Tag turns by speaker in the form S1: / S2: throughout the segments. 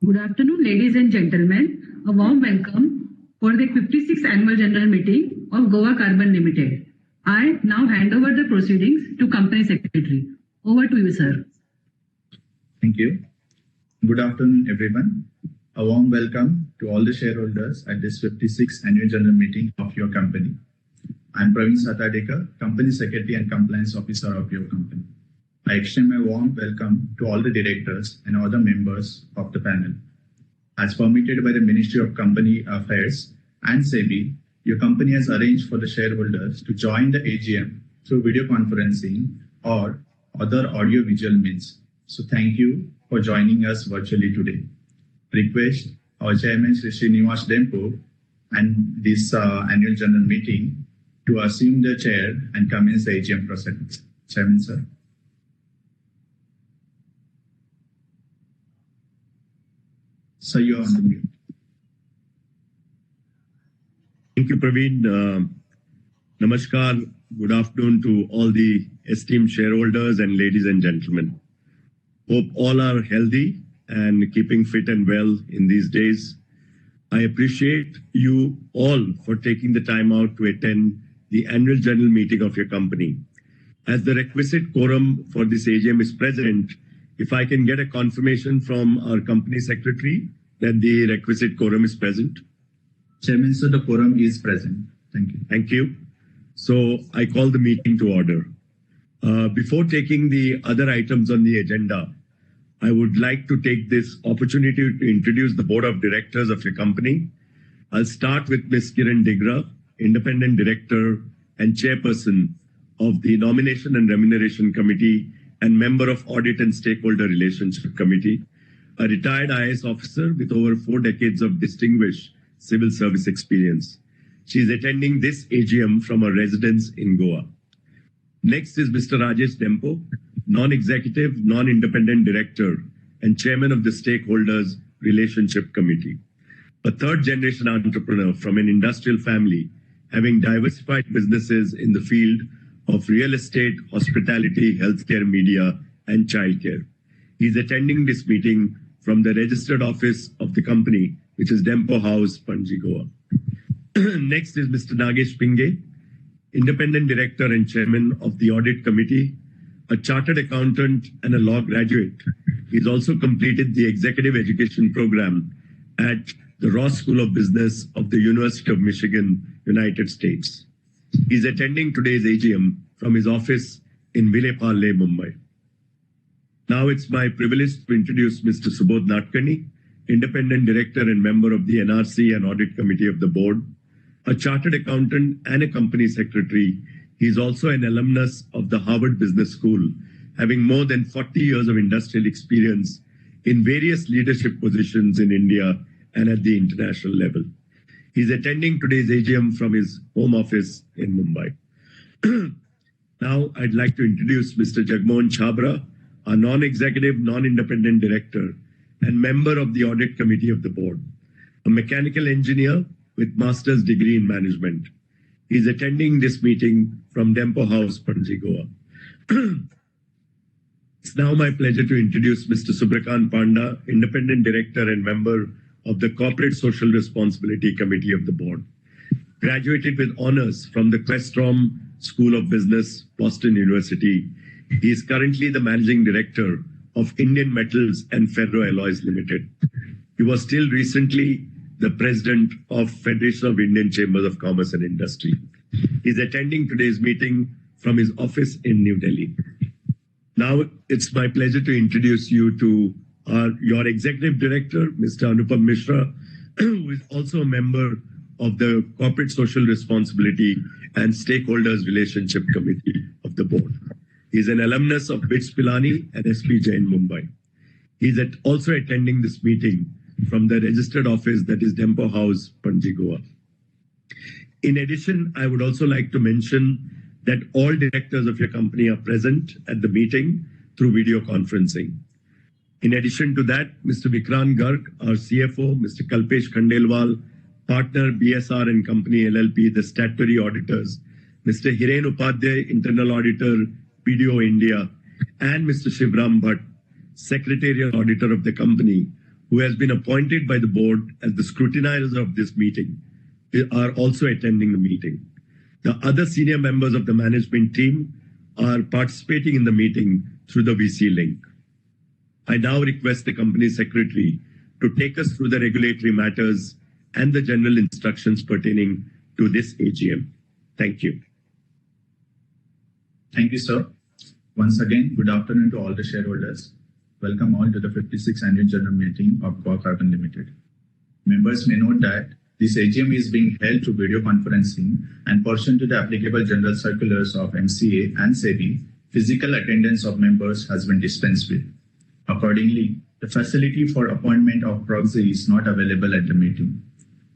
S1: Good afternoon, ladies and gentlemen. A warm welcome for the 56th Annual General Meeting of Goa Carbon Limited. I now hand over the proceedings to Company Secretary. Over to you, sir.
S2: Thank you. Good afternoon, everyone. A warm welcome to all the shareholders at this 56th Annual General Meeting of your company. I am Praveen Satadekar, Company Secretary and Compliance Officer of your company. I extend my warm welcome to all the directors and other members of the panel. As permitted by the Ministry of Company Affairs and SEBI, your company has arranged for the shareholders to join the AGM through video conferencing or other audio-visual means. So thank you for joining us virtually today. Request our Chairman Shri Srinivas Dempo and this Annual General Meeting to assume the chair and commence the AGM proceedings. Chairman, sir. So you are on mute.
S3: Thank you, Praveen. Namaskar. Good afternoon to all the esteemed shareholders and ladies and gentlemen. Hope all are healthy and keeping fit and well in these days. I appreciate you all for taking the time out to attend the annual general meeting of your company. As the requisite quorum for this AGM is present, if I can get a confirmation from our company secretary that the requisite quorum is present.
S2: Chairman, sir, the quorum is present. Thank you.
S3: Thank you. So I call the meeting to order. Before taking the other items on the agenda, I would like to take this opportunity to introduce the board of directors of your company. I'll start with Ms. Kiran Digra, Independent Director and Chairperson of the Nomination and Remuneration Committee and member of Audit and Stakeholder Relationship Committee, a retired IAS officer with over 4 decades of distinguished civil service experience. She is attending this AGM from her residence in Goa. Next is Mr. Rajesh Dempo, Non-Executive, Non-Independent Director and Chairman of the Stakeholders Relationship Committee, a third-generation entrepreneur from an industrial family, having diversified businesses in the field of real estate, hospitality, healthcare, media, and childcare. He is attending this meeting from the registered office of the company, which is Dempo House, Panji, Goa. Next is Mr. Nagesh Pinge, Independent Director and Chairman of the Audit Committee, a chartered accountant and a law graduate. He's also completed the executive education program at the Ross School of Business of the University of Michigan, United States. He's attending today's AGM from his office in Vile Parle, Mumbai. Now it's my privilege to introduce Mr. Subodh Natkani, Independent Director and member of the NRC and Audit Committee of the Board, a chartered accountant and a company secretary. He is also an alumnus of the Harvard Business School, having more than 40 years of industrial experience in various leadership positions in India and at the international level. He's attending today's AGM from his home office in Mumbai. Now I'd like to introduce Mr. Jagmohan Chabra, a non-executive, non-independent director and member of the Audit Committee of the Board, a mechanical engineer with master's degree in management. He is attending this meeting from Dempo House, Panji, Goa. It's now my pleasure to introduce Mr. Subrakant Panda, Independent Director and member of the Corporate Social Responsibility Committee of the Board. Graduated with honors from the Questrom School of Business, Boston University. He is currently the Managing Director of Indian Metals and Ferroalloys Limited. He was till recently the President of Federation of Indian Chambers of Commerce and Industry. He is attending today's meeting from his office in New Delhi. Now it's my pleasure to introduce you to your Executive Director, Mr. Anupam Mishra, who is also a member of the Corporate Social Responsibility and Stakeholders Relationship Committee of the Board. He is an alumnus of BITS Pilani and SP Jain, Mumbai. He is also attending this meeting from the registered office that is Dempo House, Panji, Goa. In addition, I would also like to mention that all directors of your company are present at the meeting through video conferencing. In addition to that, Mr. Vikrant Garg, our CFO, Mr. Kalpesh Khandelwal, partner BSR and Company LLP, the statutory auditors, Mr. Hiren Upadhyay, internal auditor, BDO India, and Mr. Shivram Bhatt, secretarial auditor of the company, who has been appointed by the board as the scrutinizers of this meeting, are also attending the meeting. The other senior members of the management team are participating in the meeting through the VC link. I now request the company secretary to take us through the regulatory matters and the general instructions pertaining to this AGM. Thank you.
S2: Thank you, sir. Once again, good afternoon to all the shareholders. Welcome all to the 56th Annual General Meeting of Goa Carbon Limited. Members may note that this AGM is being held through video conferencing and pursuant to the applicable general circulars of MCA and SEBI, physical attendance of members has been dispensed with. Accordingly, the facility for appointment of proxy is not available at the meeting.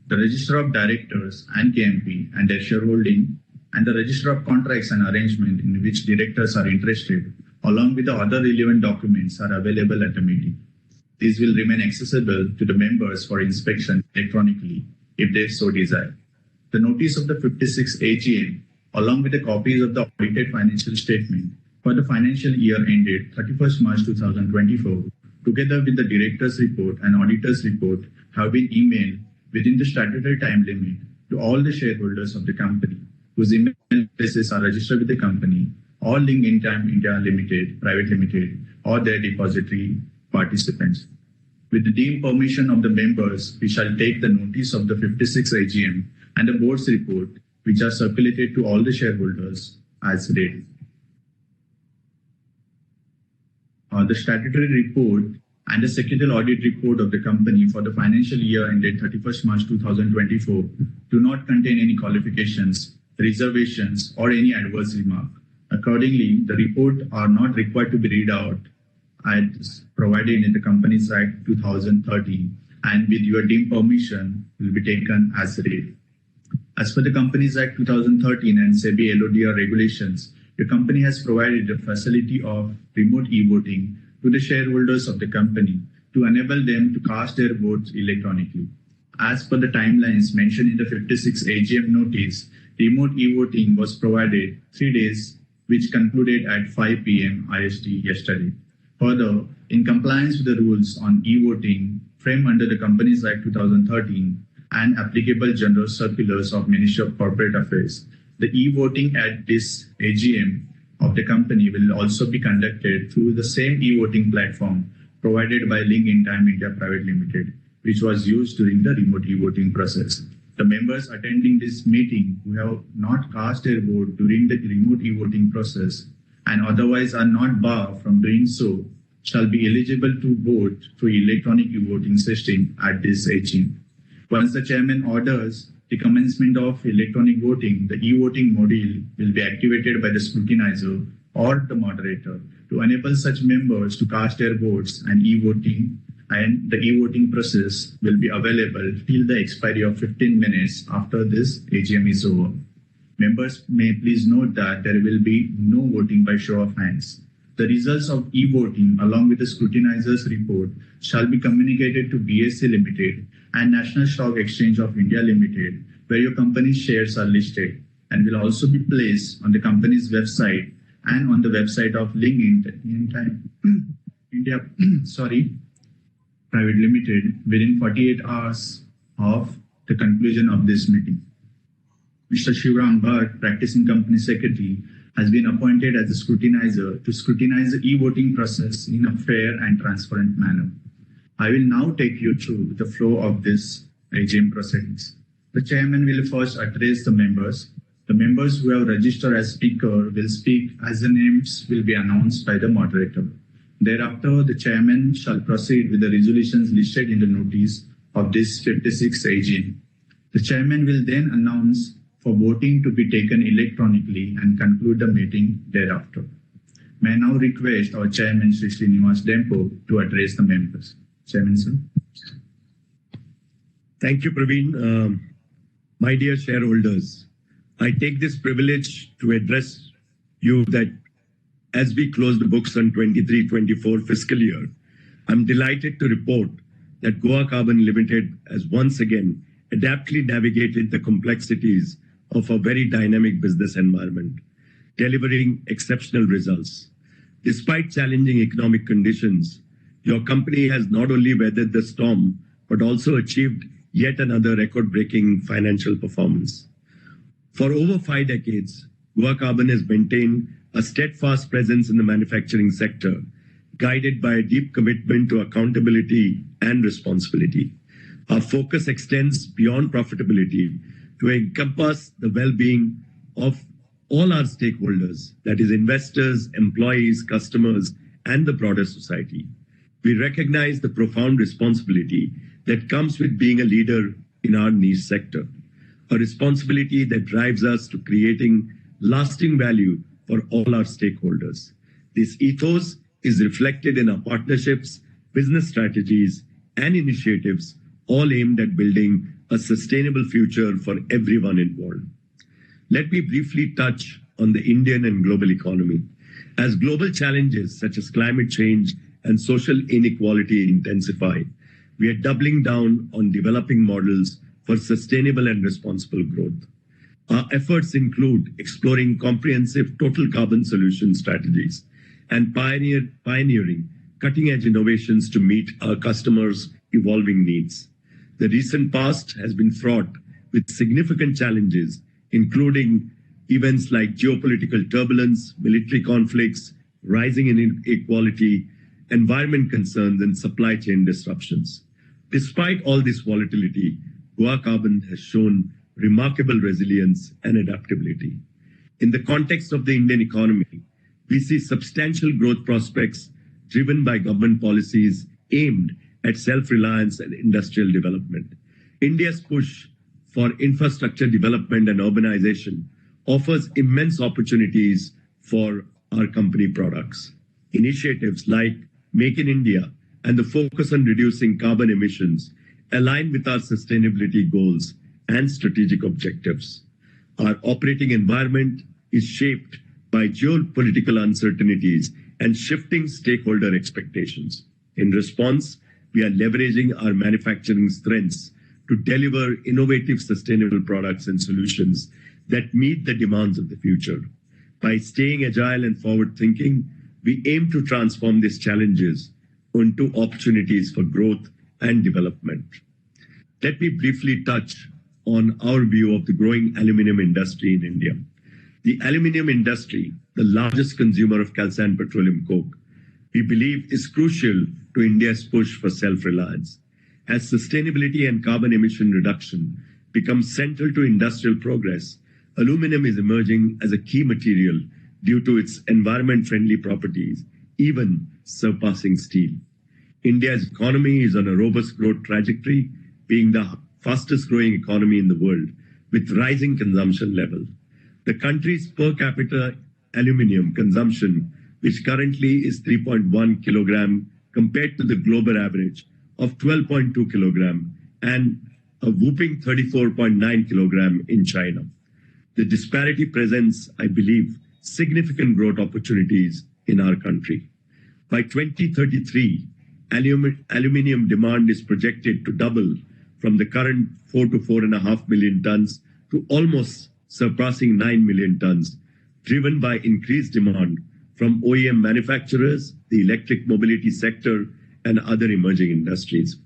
S2: The Register of Directors and KMP and their shareholding and the Register of Contracts and Arrangement in which directors are interested, along with the other relevant documents, are available at the meeting. These will remain accessible to the members for inspection electronically if they so desire. The notice of the 56th AGM, along with the copies of the audited financial statement for the financial year ended 31st March 2024, together with the director's report and auditor's report, have been emailed within the statutory time limit to all the shareholders of the company whose email addresses are registered with the company or Link Intime India Limited, Private Limited, or their depository participants. With the deemed permission of the members, we shall take the notice of the 56th AGM and the board's report, which are circulated to all the shareholders, as read. The statutory report and the secretarial audit report of the company for the financial year ended 31st March 2024 do not contain any qualifications, reservations, or any adverse remark. Accordingly, the report are not required to be read out as provided in the Companies Act 2013 and with your deemed permission will be taken as read. As per the Companies Act 2013 and SEBI LODR regulations, the company has provided the facility of remote e-voting to the shareholders of the company to enable them to cast their votes electronically. As per the timelines mentioned in the 56th AGM notice, remote e-voting was provided 3 days, which concluded at 5 p.m. IST yesterday. Further, in compliance with the rules on e-voting framed under the Companies Act 2013 and applicable general circulars of Ministry of Corporate Affairs, the e-voting at this AGM of the company will also be conducted through the same e-voting platform provided by Link Intime India Private Limited, which was used during the remote e-voting process. The members attending this meeting who have not cast their vote during the remote e-voting process and otherwise are not barred from doing so shall be eligible to vote through electronic e-voting system at this AGM. Once the chairman orders the commencement of electronic voting, the e-voting module will be activated by the scrutinizer or the moderator to enable such members to cast their votes, and the e-voting process will be available till the expiry of 15 minutes after this AGM is over. Members may please note that there will be no voting by show of hands. The results of e-voting along with the scrutinizer's report shall be communicated to BSE Limited and National Stock Exchange of India Limited, where your company's shares are listed, and will also be placed on the company's website and on the website of Link Intime India Private Limited within 48 hours of the conclusion of this meeting. Mr. Shivram Bhatt, Practicing Company Secretary, has been appointed as the scrutinizer to scrutinize the e-voting process in a fair and transparent manner. I will now take you through the flow of this AGM proceedings. The chairman will first address the members. The members who have registered as speaker will speak as the names will be announced by the moderator. Thereafter, the chairman shall proceed with the resolutions listed in the notice of this 56th AGM. The chairman will then announce for voting to be taken electronically and conclude the meeting thereafter. May I now request our chairman, Sri Srinivas Dempo, to address the members. Chairman, sir.
S3: Thank you, Praveen. My dear shareholders, I take this privilege to address you that as we close the books on 23-24 fiscal year, I'm delighted to report that Goa Carbon Limited has once again adeptly navigated the complexities of a very dynamic business environment, delivering exceptional results. Despite challenging economic conditions, Your company has not only weathered the storm, but also achieved yet another record-breaking financial performance. For over 5 decades, Goa Carbon has maintained a steadfast presence in the manufacturing sector, guided by a deep commitment to accountability and responsibility. Our focus extends beyond profitability to encompass the well-being of all our stakeholders, that is, investors, employees, customers, and the broader society. We recognize the profound responsibility that comes with being a leader in our niche sector, a responsibility that drives us to creating lasting value for all our stakeholders. This ethos is reflected in our partnerships, business strategies, and initiatives, all aimed at building a sustainable future for everyone involved. Let me briefly touch on the Indian and global economy. As global challenges such as climate change and social inequality intensify, we are doubling down on developing models for sustainable and responsible growth. Our efforts include exploring comprehensive total carbon solution strategies and pioneering cutting-edge innovations to meet our customers' evolving needs. The recent past has been fraught with significant challenges, including events like geopolitical turbulence, military conflicts, rising inequality, environment concerns, and supply chain disruptions. Despite all this volatility, Goa Carbon has shown remarkable resilience and adaptability. In the context of the Indian economy, we see substantial growth prospects driven by government policies aimed at self-reliance and industrial development. India's push for infrastructure development and urbanization offers immense opportunities for our company products. Initiatives like Make in India and the focus on reducing carbon emissions align with our sustainability goals and strategic objectives. Our operating environment is shaped by geopolitical uncertainties and shifting stakeholder expectations. In response, we are leveraging our manufacturing strengths to deliver innovative, sustainable products and solutions that meet the demands of the future. By staying agile and forward-thinking, we aim to transform these challenges into opportunities for growth and development. Let me briefly touch on our view of the growing aluminum industry in India. The aluminum industry, the largest consumer of calcined petroleum coke, we believe is crucial to India's push for self-reliance. As sustainability and carbon emission reduction become central to industrial progress, aluminum is emerging as a key material due to its environment-friendly properties, even surpassing steel. India's economy is on a robust growth trajectory, being the fastest growing economy in the world, with rising consumption level. The country's per capita aluminum consumption, which currently is 3.1 kilogram compared to the global average of 12.2 kilogram and a whopping 34.9 kilogram in China. The disparity presents, I believe, significant growth opportunities in our country. By 2033, aluminum demand is projected to double from the current 4 to 4.5 million tons to almost surpassing 9 million tons, driven by increased demand from OEM manufacturers, the electric mobility sector, and other emerging industries.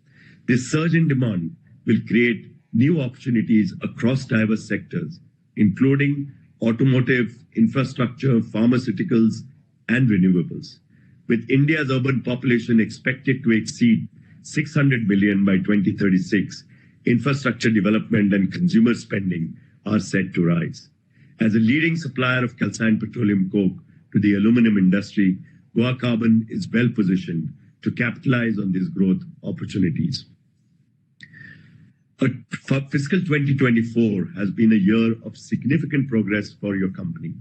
S3: This surge in demand will create new opportunities across diverse sectors, including automotive, infrastructure, pharmaceuticals, and renewables. With India's urban population expected to exceed 600 million by 2036, infrastructure development and consumer spending are set to rise. As a leading supplier of calcined petroleum coke to the aluminum industry, Goa Carbon is well positioned to capitalize on these growth opportunities. Fiscal 2024 has been a year of significant progress for your company.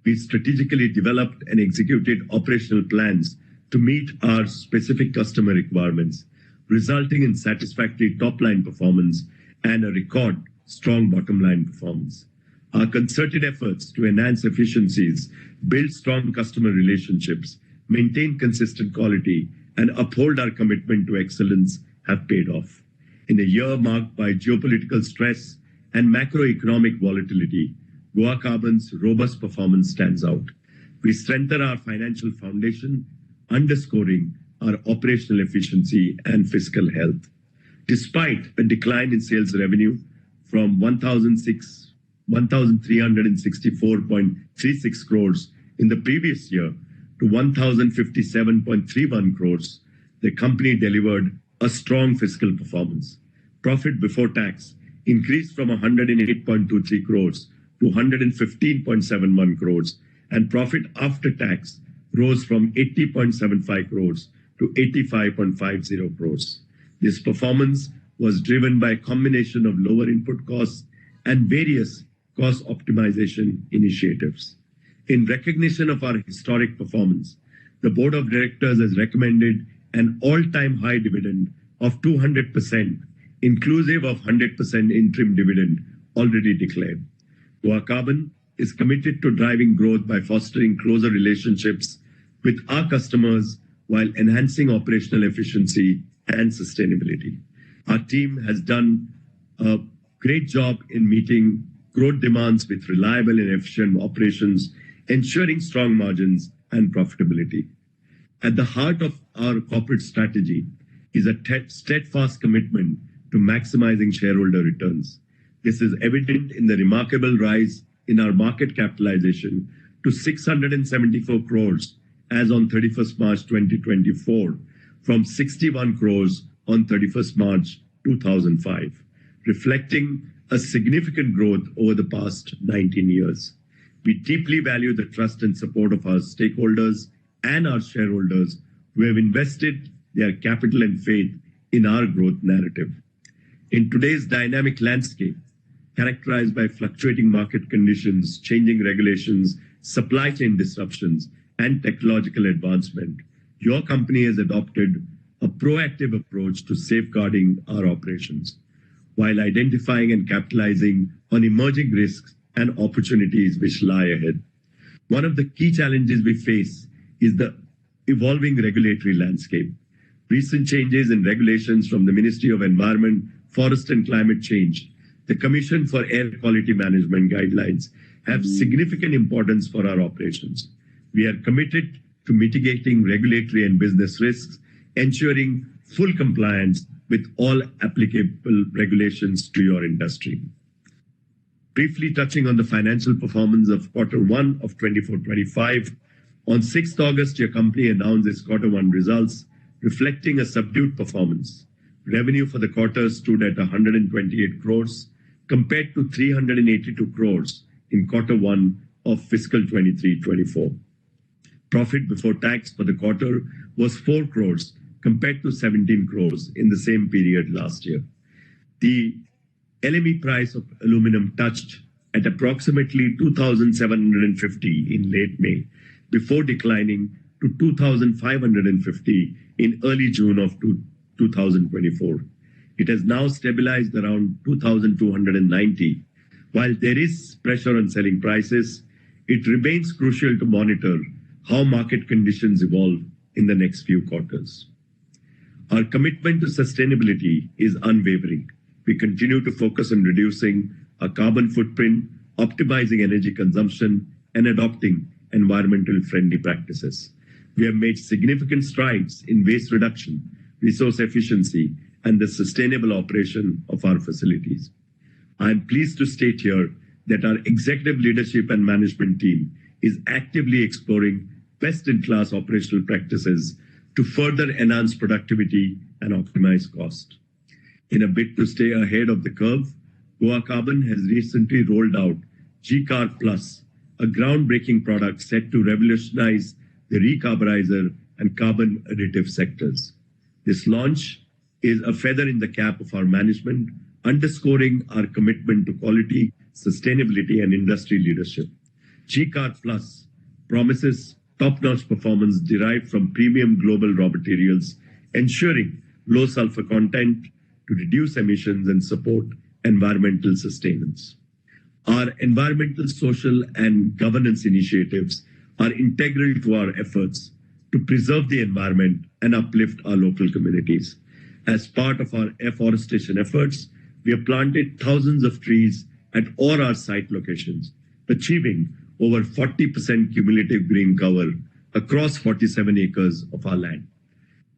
S3: We strategically developed and executed operational plans to meet our specific customer requirements, resulting in satisfactory top-line performance and a record strong bottom-line performance. Our concerted efforts to enhance efficiencies, build strong customer relationships, maintain consistent quality, and uphold our commitment to excellence have paid off. In a year marked by geopolitical stress and macroeconomic volatility, Goa Carbon's robust performance stands out. We strengthen our financial foundation, underscoring our operational efficiency and fiscal health. Despite a decline in sales revenue from 1,364.36 crores in the previous year to 1,057.31 crores, the company delivered a strong fiscal performance. Profit before tax increased from 108.23 crores to 115.71 crores, and profit after tax rose from 80.75 crores to 85.50 crores. This performance was driven by a combination of lower input costs and various cost optimization initiatives. In recognition of our historic performance, the Board of Directors has recommended an all-time high dividend of 200%, inclusive of 100% interim dividend already declared. Goa Carbon is committed to driving growth by fostering closer relationships with our customers while enhancing operational efficiency and sustainability. Our team has done a great job in meeting growth demands with reliable and efficient operations, ensuring strong margins and profitability. At the heart of our corporate strategy is a steadfast commitment to maximizing shareholder returns. This is evident in the remarkable rise in our market capitalization to 674 crores as on 31st March 2024 from 61 crores on 31st March 2005, reflecting a significant growth over the past 19 years. We deeply value the trust and support of our stakeholders and our shareholders who have invested their capital and faith in our growth narrative. In today's dynamic landscape, characterized by fluctuating market conditions, changing regulations, supply chain disruptions, and technological advancement, your company has adopted a proactive approach to safeguarding our operations while identifying and capitalizing on emerging risks and opportunities which lie ahead. One of the key challenges we face is the evolving regulatory landscape. Recent changes in regulations from the Ministry of Environment, Forest and Climate Change, the Commission for Air Quality Management guidelines have significant importance for our operations. We are committed to mitigating regulatory and business risks, ensuring full compliance with all applicable regulations to your industry. Briefly touching on the financial performance of Q1 of 24-25, on 6th August, your company announced its Q1 results, reflecting a subdued performance. Revenue for the quarter stood at 128 crores compared to 382 crores in Q1 of fiscal 23-24. Profit before tax for the quarter was 4 crores compared to 17 crores in the same period last year. The LME price of aluminum touched at approximately 2,750 in late May before declining to 2,550 in early June of 2024. It has now stabilized around 2,290. While there is pressure on selling prices, it remains crucial to monitor how market conditions evolve in the next few quarters. Our commitment to sustainability is unwavering. We continue to focus on reducing our carbon footprint, optimizing energy consumption, and adopting environmental friendly practices. We have made significant strides in waste reduction, resource efficiency, and the sustainable operation of our facilities. I am pleased to state here that our executive leadership and management team is actively exploring best-in-class operational practices to further enhance productivity and optimize cost. In a bid to stay ahead of the curve, Goa Carbon has recently rolled out G-Carb Plus, a groundbreaking product set to revolutionize the recarburizer and carbon additive sectors. This launch is a feather in the cap of our management, underscoring our commitment to quality, sustainability, and industry leadership. G-Carb Plus promises top-notch performance derived from premium global raw materials, ensuring low sulfur content to reduce emissions and support environmental sustenance. Our environmental, social, and governance initiatives are integral to our efforts to preserve the environment and uplift our local communities. As part of our afforestation efforts, we have planted thousands of trees at all our site locations, achieving over 40% cumulative green cover across 47 acres of our land.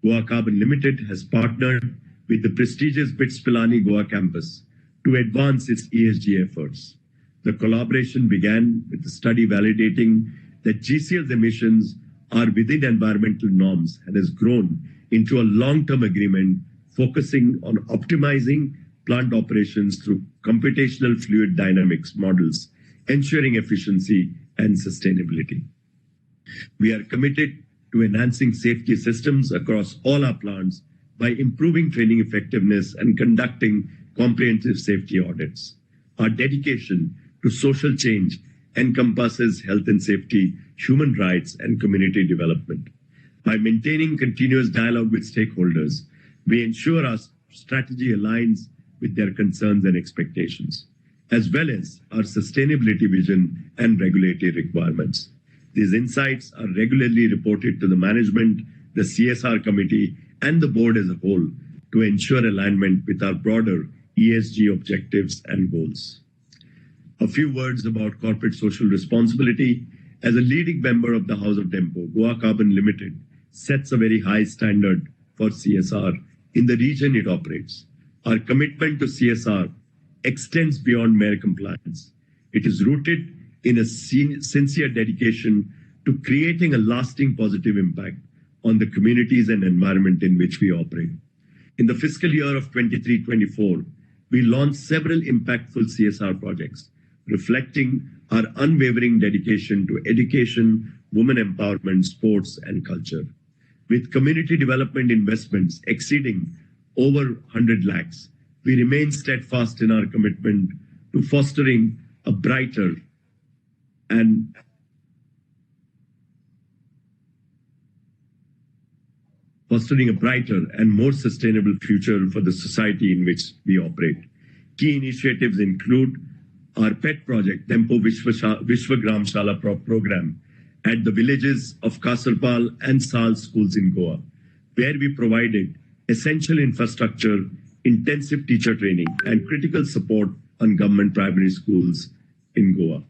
S3: Goa Carbon Limited has partnered with the prestigious BITS Pilani Goa campus to advance its ESG efforts. The collaboration began with the study validating that GCL's emissions are within environmental norms and has grown into a long-term agreement focusing on optimizing plant operations through computational fluid dynamics models, ensuring efficiency and sustainability. We are committed to enhancing safety systems across all our plants by improving training effectiveness and conducting comprehensive safety audits. Our dedication to social change encompasses health and safety, human rights, and community development. By maintaining continuous dialogue with stakeholders, we ensure our strategy aligns with their concerns and expectations, as well as our sustainability vision and regulatory requirements. These insights are regularly reported to the management, the CSR committee, and the board as a whole to ensure alignment with our broader ESG objectives and goals. A few words about corporate social responsibility. As a leading member of the House of Dempo, Goa Carbon Limited sets a very high standard for CSR in the region it operates. Our commitment to CSR extends beyond mere compliance. It is rooted in a sincere dedication to creating a lasting positive impact on the communities and environment in which we operate. In the fiscal year of 23-24, we launched several impactful CSR projects, reflecting our unwavering dedication to education, women empowerment, sports, and culture. With community development investments exceeding over 100 lakhs, we remain steadfast in our commitment to fostering a brighter and more sustainable future for the society in which we operate. Key initiatives include our pet project, Dempo Vishwagram Shala program at the villages of Kasarpal and Sal schools in Goa, where we provided essential infrastructure, intensive teacher training, and critical support on government primary schools in Goa.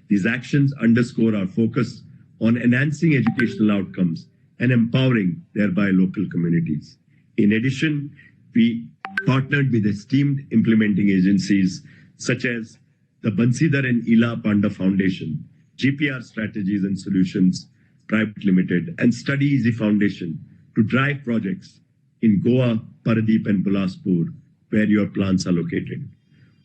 S3: These actions underscore our focus on enhancing educational outcomes and empowering thereby local communities. In addition, we partnered with esteemed implementing agencies such as the Bansidhar and Ila Panda Foundation, GPR Strategies and Solutions Private Limited, and Study Easy Foundation to drive projects in Goa, Paradeep, and Bilaspur, where your plants are located.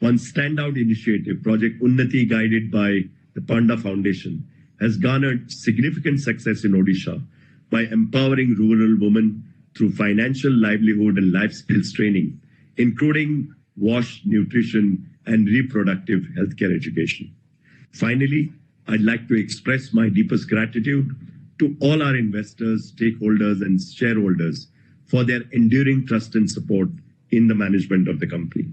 S3: One standout initiative, Project Unnati, guided by the Panda Foundation, has garnered significant success in Odisha by empowering rural women through financial livelihood and life skills training, including wash, nutrition, and reproductive healthcare education. Finally, I'd like to express my deepest gratitude to all our investors, stakeholders, and shareholders for their enduring trust and support in the management of the company.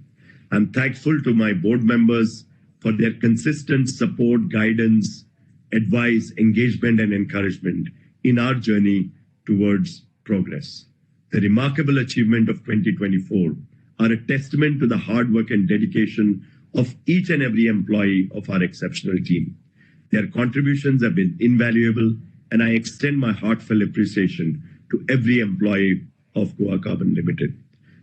S3: I'm thankful to my board members for their consistent support, guidance, advice, engagement, and encouragement in our journey towards progress. The remarkable achievement of 2024 are a testament to the hard work and dedication of each and every employee of our exceptional team. Their contributions have been invaluable, and I extend my heartfelt appreciation to every employee of Goa Carbon Limited.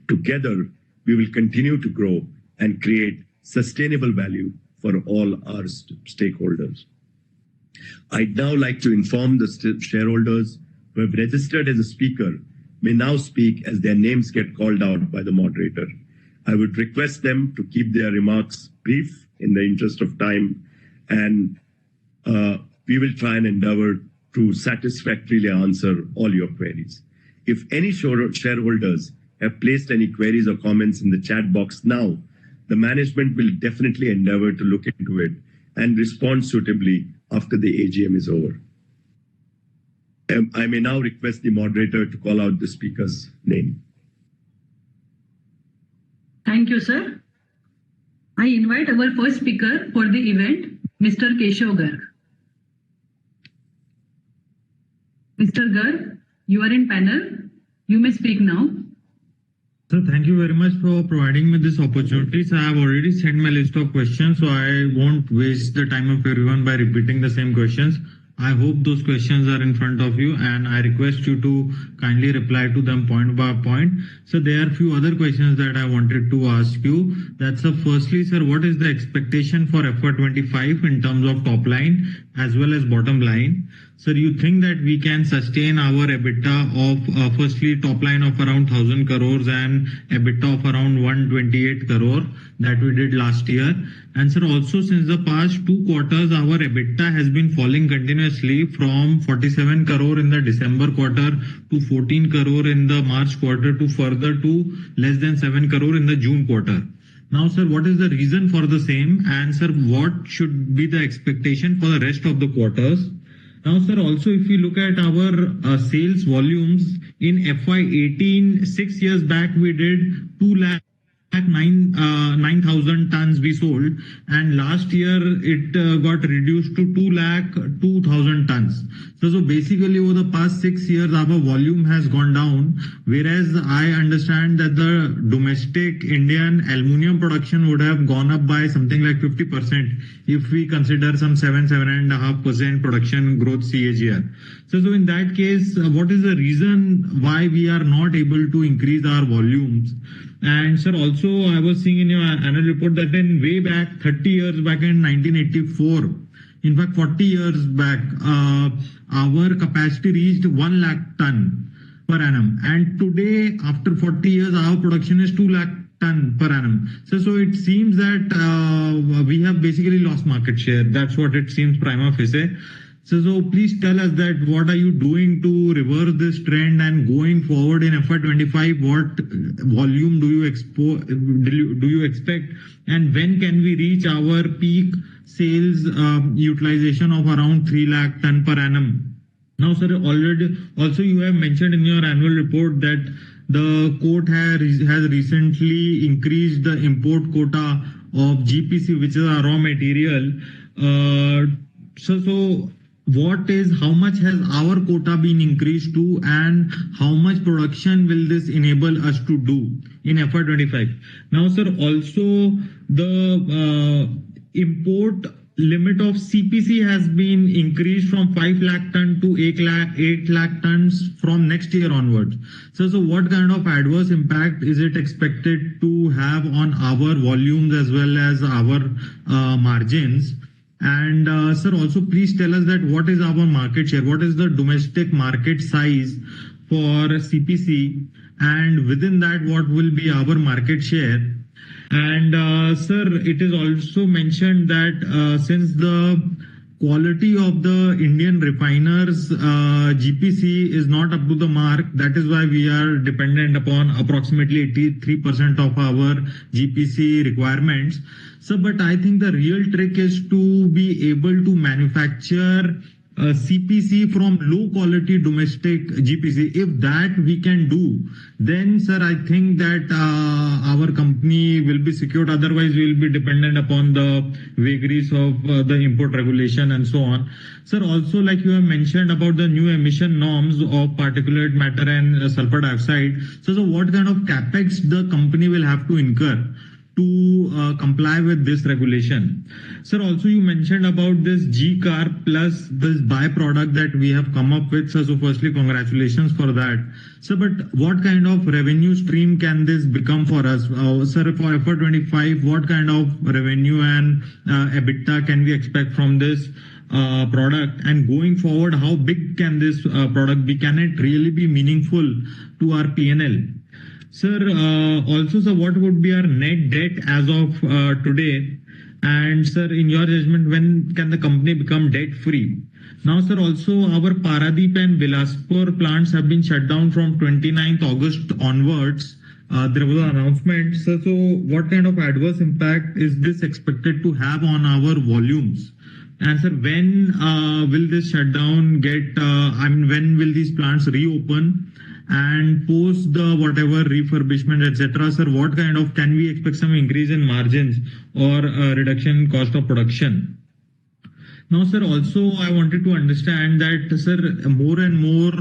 S3: Together, we will continue to grow and create sustainable value for all our stakeholders. I'd now like to inform the shareholders who have registered as a speaker may now speak as their names get called out by the moderator. I would request them to keep their remarks brief in the interest of time, and we will try and endeavor to satisfactorily answer all your queries. If any shareholders have placed any queries or comments in the chat box now, the management will definitely endeavor to look into it and respond suitably after the AGM is over. I may now request the moderator to call out the speaker's name.
S1: Thank you, sir. I invite our first speaker for the event, Mr. Keshav Garg. Mr. Garg, you are in panel. You may speak now.
S4: Sir, thank you very much for providing me this opportunity. So I have already sent my list of questions, so I won't waste the time of everyone by repeating the same questions. I hope those questions are in front of you, and I request you to kindly reply to them point by point. So there are few other questions that I wanted to ask you. That's firstly, sir, what is the expectation for FY25 in terms of top line as well as bottom line? Sir, you think that we can sustain our EBITDA of firstly top line of around 1000 crores and EBITDA of around 128 crore that we did last year? And sir, also since the past 2 quarters, our EBITDA has been falling continuously from 47 crore in the December quarter to 14 crore in the March quarter to further to less than 7 crore in the June quarter. Now, sir, what is the reason for the same? And sir, what should be the expectation for the rest of the quarters? Now, sir, also if you look at our sales volumes in FY18, 6 years back, we did 2,09,000 tons we sold, and last year it got reduced to 2,02,000 tons. So basically over the past 6 years, our volume has gone down, whereas I understand that the domestic Indian aluminum production would have gone up by something like 50% if we consider some 7.5% production growth CAGR. So in that case, what is the reason why we are not able to increase our volumes? And sir, also I was seeing in your annual report that in way back 30 years back in 1984, in fact 40 years back, our capacity reached 1 lakh ton per annum, and today after 40 years our production is 2 lakh ton per annum. So it seems that we have basically lost market share. That's what it seems prima facie. So please tell us that what are you doing to reverse this trend, and going forward in FY25, what volume do you expect, and when can we reach our peak sales utilization of around 3 lakh ton per annum? Now, sir, also you have mentioned in your annual report that the court has recently increased the import quota of GPC, which is a raw material. So how much has our quota been increased to, and how much production will this enable us to do in FY25? Now, sir, also the import limit of CPC has been increased from 5 lakh ton to 8 lakh tons from next year onwards. So what kind of adverse impact is it expected to have on our volumes as well as our margins? And sir, also please tell us that what is our market share? What is the domestic market size for CPC? And within that, what will be our market share? And sir, it is also mentioned that since the quality of the Indian refiners GPC is not up to the mark, that is why we are dependent upon approximately 83% of our GPC requirements. So, but I think the real trick is to be able to manufacture CPC from low quality domestic GPC. If that we can do, then sir, I think that our company will be secured. Otherwise, we will be dependent upon the vagaries of the import regulation and so on. Sir, also like you have mentioned about the new emission norms of particulate matter and sulfur dioxide. So what kind of capex the company will have to incur to comply with this regulation? Sir, also you mentioned about this G-Carb plus this byproduct that we have come up with. So firstly, congratulations for that. So, but what kind of revenue stream can this become for us? Sir, for FY25, what kind of revenue and EBITDA can we expect from this product? And going forward, how big can this product be? Can it really be meaningful to our P&L? Sir, also, sir, what would be our net debt as of today? And sir, in your judgment, when can the company become debt free? Now, sir, also our Paradeep and Bilaspur plants have been shut down from 29th August onwards. There was an announcement. So what kind of adverse impact is this expected to have on our volumes? And sir, when will this shutdown when will these plants reopen? And post the whatever refurbishment, etc., sir, what kind of, can we expect some increase in margins or reduction in cost of production? Now, sir, also I wanted to understand that, sir, more and more,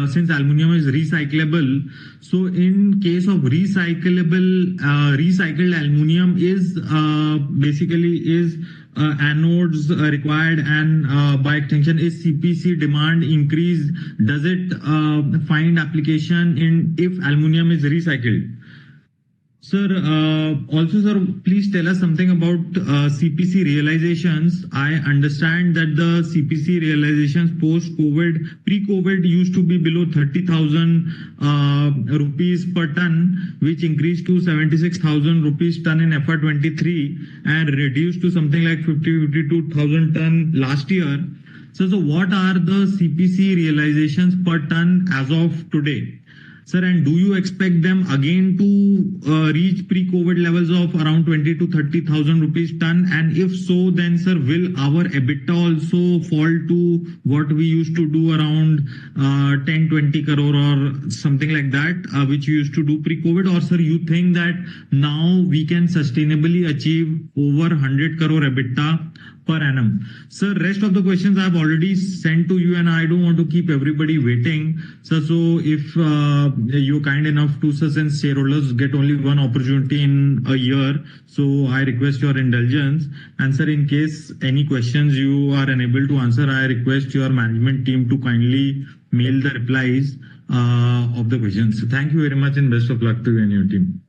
S4: since aluminum is recyclable, so in case of recycled aluminum is anodes required, and by extension, is CPC demand increased? Does it find application in if aluminum is recycled? Sir, also, sir, please tell us something about CPC realizations. I understand that the CPC realizations post-COVID, pre-COVID used to be below 30,000 rupees per ton, which increased to 76,000 rupees ton in FY23 and reduced to something like 52,000 ton last year. So what are the CPC realizations per ton as of today? Sir, and do you expect them again to reach pre-COVID levels of around 20 to 30,000 rupees ton? And if so, then sir, will our EBITDA also fall to what we used to do around 10-20 crore or something like that, which we used to do pre-COVID? Or sir, you think that now we can sustainably achieve over 100 crore EBITDA per annum? Sir, rest of the questions I've already sent to you, and I don't want to keep everybody waiting. Sir, so if you're kind enough to, sir, since shareholders get only one opportunity in a year, so I request your indulgence. And sir, in case any questions you are unable to answer, I request your management team to kindly mail the replies of the questions. Thank you very much, and best of luck to you and your team.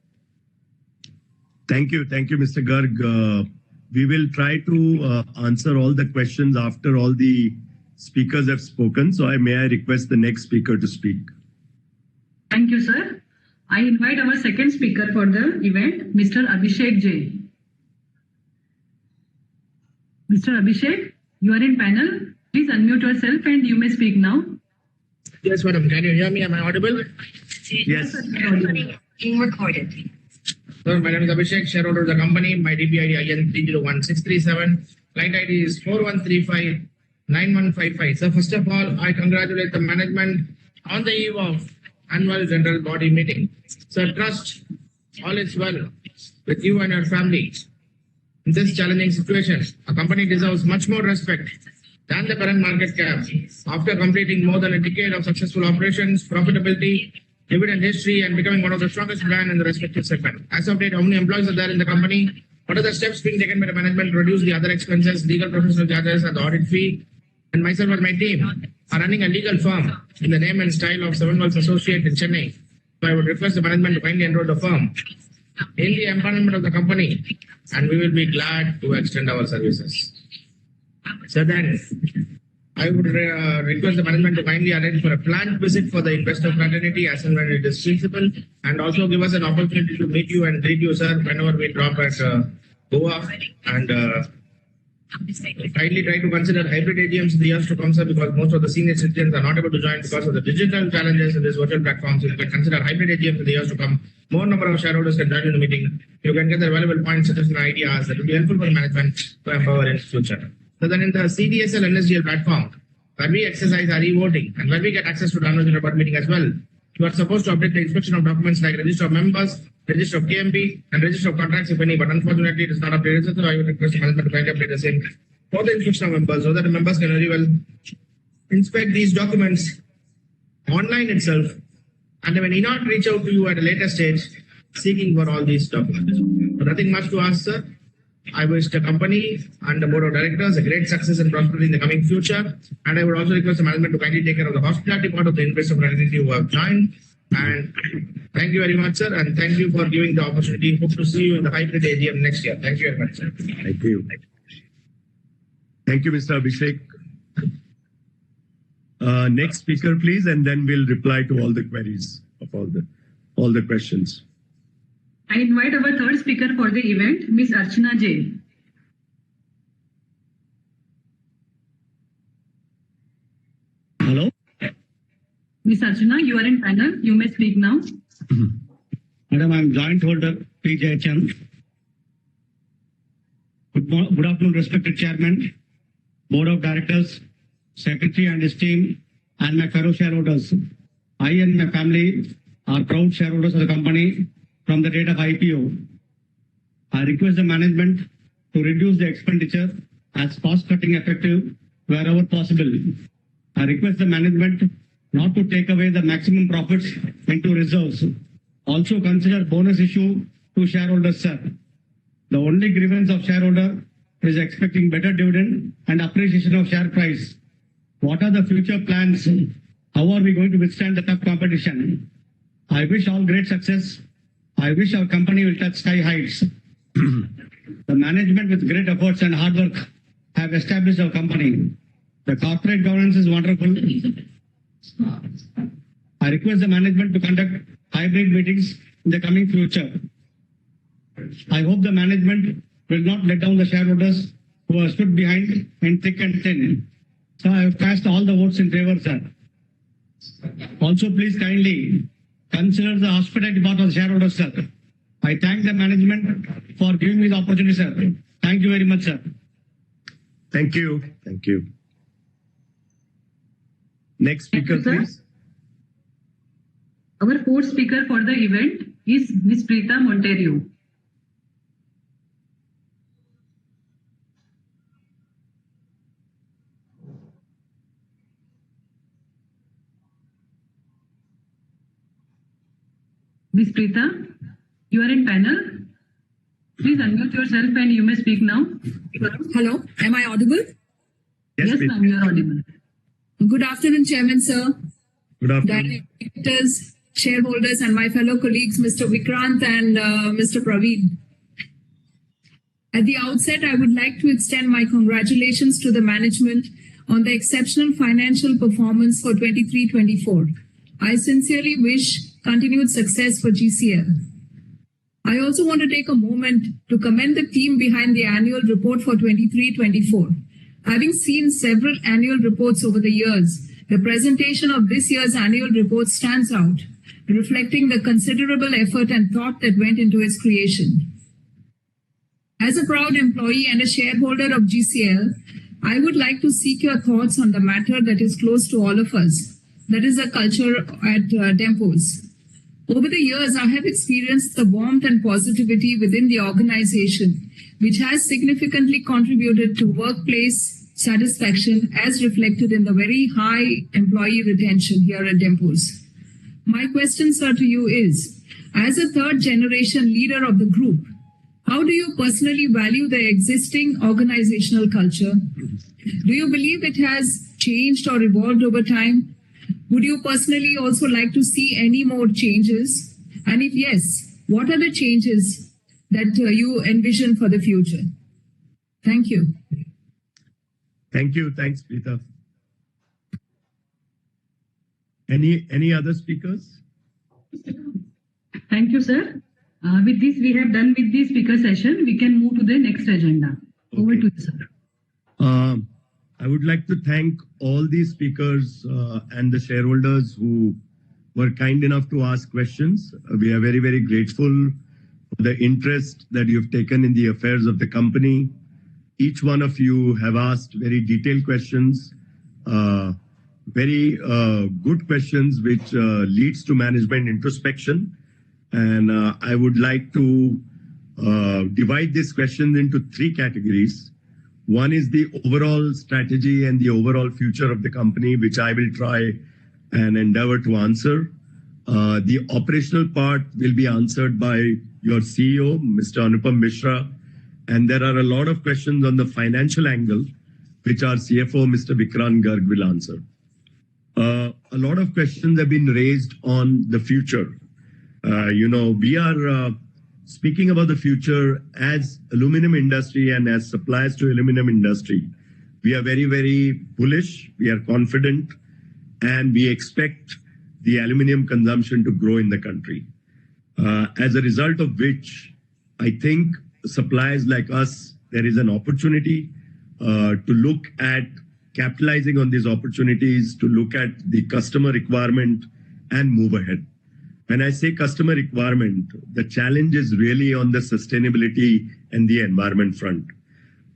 S3: Thank you, Mr. Garg. We will try to answer all the questions after all the speakers have spoken. So may I request the next speaker to speak?
S1: Thank you, sir. I invite our second speaker for the event, Mr. Abhishek J. Mr. Abhishek, you are in panel. Please unmute yourself and you may speak now.
S5: Yes, madam. Can you hear me? Am I audible?
S3: Yes.
S6: Being recorded.
S5: Sir, my name is Abhishek, shareholder of the company. My DPID IN 301637. Client ID is 41359155. So first of all, I congratulate the management on the eve of annual general body meeting. So trust all is well with you and your family. In this challenging situation, a company deserves much more respect than the current market cap. After completing more than a decade of successful operations, profitability, dividend history, and becoming one of the strongest brands in the respective segment. As of date, how many employees are there in the company? What are the steps being taken by the management to reduce the other expenses, legal professional charges, and the audit fee? And myself and my team are running a legal firm in the name and style of Seven Wells Associate in Chennai. So I would request the management to kindly enroll the firm in the empowerment of the company, and we will be glad to extend our services. So then, I would request the management to kindly arrange for a planned visit for the investor fraternity as and when it is feasible, and also give us an opportunity to meet you and greet you, sir, whenever we drop at Goa. And kindly try to consider hybrid AGMs in the years to come, sir, because most of the senior citizens are not able to join because of the digital challenges in these virtual platforms. If you can consider hybrid AGMs in the years to come, more number of shareholders can join in the meeting. You can get the valuable points, suggestions, and ideas that will be helpful for the management to empower in the future. So then in the CDSL NSDL platform, where we exercise our e-voting and where we get access to the annual general board meeting as well, you are supposed to update the inspection of documents like register of members, register of KMP, and register of contracts if any, but unfortunately it is not updated. So I would request the management to kindly update the same for the inspection of members so that the members can very well inspect these documents online itself, and they may need not reach out to you at a later stage seeking for all these documents. So nothing much to ask, sir. I wish the company and the board of directors a great success and prosperity in the coming future. And I would also request the management to kindly take care of the hospitality part of the investor fraternity who have joined. And thank you very much, sir. And thank you for giving the opportunity. Hope to see you in the hybrid AGM next year. Thank you very much, sir.
S3: Thank you. Thank you, Mr. Abhishek. Next speaker, please, and then we'll reply to all the queries of all the questions.
S1: I invite our third speaker for the event, Ms. Archana J.
S7: Hello?
S1: Ms. Archana, you are in panel. You may speak now.
S7: Madam, I am joint holder PJHM. Good afternoon, respected chairman, board of directors, secretary and his team, and my fellow shareholders. I and my family are proud shareholders of the company from the date of IPO. I request the management to reduce the expenditure as cost-cutting effective wherever possible. I request the management not to take away the maximum profits into reserves. Also consider bonus issue to shareholders, sir. The only grievance of shareholder is expecting better dividend and appreciation of share price. What are the future plans? How are we going to withstand the tough competition? I wish all great success. I wish our company will touch sky heights. The management with great efforts and hard work have established our company. The corporate governance is wonderful. I request the management to conduct hybrid meetings in the coming future. I hope the management will not let down the shareholders who have stood behind in thick and thin. So I have cast all the votes in favor, sir. Also, please kindly consider the hospitality part of the shareholders, sir. I thank the management for giving me the opportunity, sir. Thank you very much, sir.
S3: Thank you. Thank you. Next speaker,
S1: Thank you, sir.
S3: please.
S1: Our fourth speaker for the event is Ms. Preeta Monterio. Ms. Preeta, you are in panel. Please unmute yourself and you may speak now.
S8: Hello, am I audible?
S1: Yes,
S3: please.
S1: ma'am, you are audible.
S8: Good afternoon, Chairman, sir,
S3: Good afternoon.
S8: directors, shareholders, and my fellow colleagues, Mr. Vikrant and Mr. Praveen. At the outset, I would like to extend my congratulations to the management on the exceptional financial performance for 23-24. I sincerely wish continued success for GCL. I also want to take a moment to commend the team behind the annual report for 23-24. Having seen several annual reports over the years, the presentation of this year's annual report stands out, reflecting the considerable effort and thought that went into its creation. As a proud employee and a shareholder of GCL, I would like to seek your thoughts on the matter that is close to all of us, that is the culture at Dempos. Over the years, I have experienced the warmth and positivity within the organization, which has significantly contributed to workplace satisfaction as reflected in the very high employee retention here at Dempos. My question, sir, to you is, as a third generation leader of the group, how do you personally value the existing organizational culture? Do you believe it has changed or evolved over time? Would you personally also like to see any more changes? And if yes, what are the changes that you envision for the future? Thank you.
S3: Thank you. Thanks, Preeta. Any other speakers?
S1: Thank you, sir. With this, we have done with the speaker session. We can move to the next agenda. Over to you, sir.
S3: I would like to thank all these speakers and the shareholders who were kind enough to ask questions. We are very, very grateful for the interest that you've taken in the affairs of the company. Each one of you have asked very detailed questions, very good questions, which leads to management introspection. And I would like to divide this question into three categories. One is the overall strategy and the overall future of the company, which I will try and endeavor to answer. The operational part will be answered by your CEO, Mr. Anupam Mishra. And there are a lot of questions on the financial angle, which our CFO, Mr. Vikrant Garg, will answer. A lot of questions have been raised on the future. We are speaking about the future as aluminum industry and as suppliers to aluminum industry. We are very, very bullish. We are confident, and we expect the aluminum consumption to grow in the country. As a result of which, I think suppliers like us, there is an opportunity to look at capitalizing on these opportunities, to look at the customer requirement and move ahead. When I say customer requirement, the challenge is really on the sustainability and the environment front.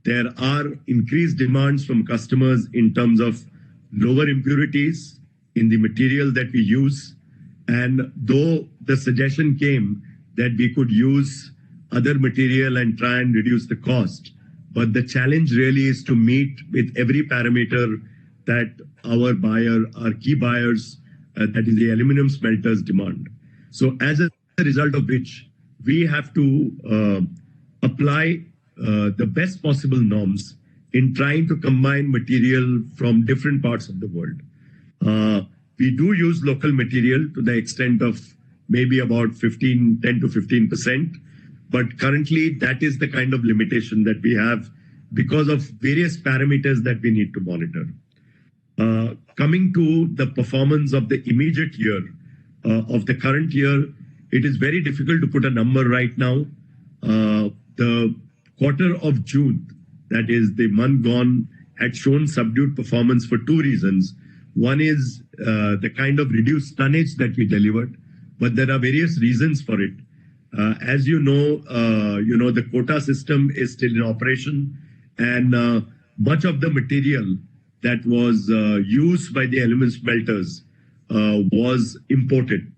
S3: There are increased demands from customers in terms of lower impurities in the material that we use. And though the suggestion came that we could use other material and try and reduce the cost, but the challenge really is to meet with every parameter that our key buyers, that is the aluminum smelters, demand. So as a result of which, we have to apply the best possible norms in trying to combine material from different parts of the world. We do use local material to the extent of maybe about 10 to 15%, but currently that is the kind of limitation that we have because of various parameters that we need to monitor. Coming to the performance of the immediate year, of the current year, it is very difficult to put a number right now. The quarter of June, that is the month gone, had shown subdued performance for two reasons. One is the kind of reduced tonnage that we delivered, but there are various reasons for it. As you know, the quota system is still in operation, and much of the material that was used by the aluminum smelters was imported.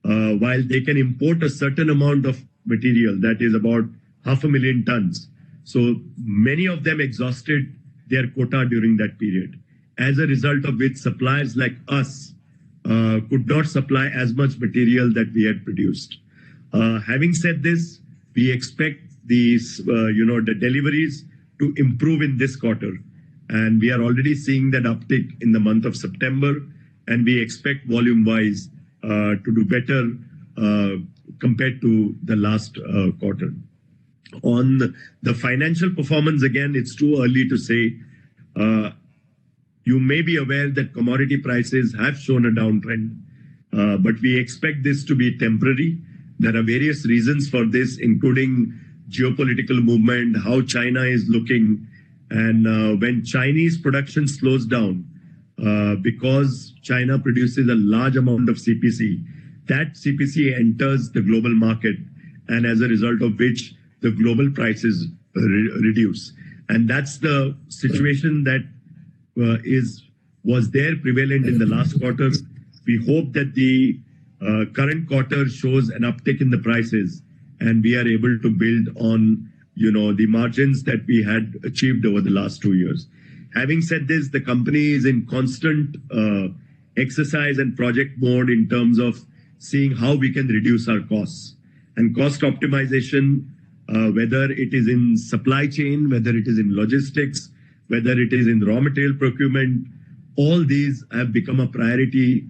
S3: While they can import a certain amount of material, that is about 500,000 tons. So many of them exhausted their quota during that period, as a result of which suppliers like us could not supply as much material that we had produced. Having said this, we expect these, the deliveries to improve in this quarter. And we are already seeing that uptick in the month of September. And we expect volume-wise to do better compared to the last quarter. On the financial performance, again, it's too early to say. You may be aware that commodity prices have shown a downtrend, but we expect this to be temporary. There are various reasons for this, including geopolitical movement, how China is looking, and when Chinese production slows down, because China produces a large amount of CPC, that CPC enters the global market, and as a result of which the global prices reduce. And that's the situation that was there prevalent in the last quarter. We hope that the current quarter shows an uptick in the prices, and we are able to build on the margins that we had achieved over the last 2 years. Having said this, the company is in constant exercise and project mode in terms of seeing how we can reduce our costs. And cost optimization, whether it is in supply chain, whether it is in logistics, whether it is in raw material procurement, all these have become a priority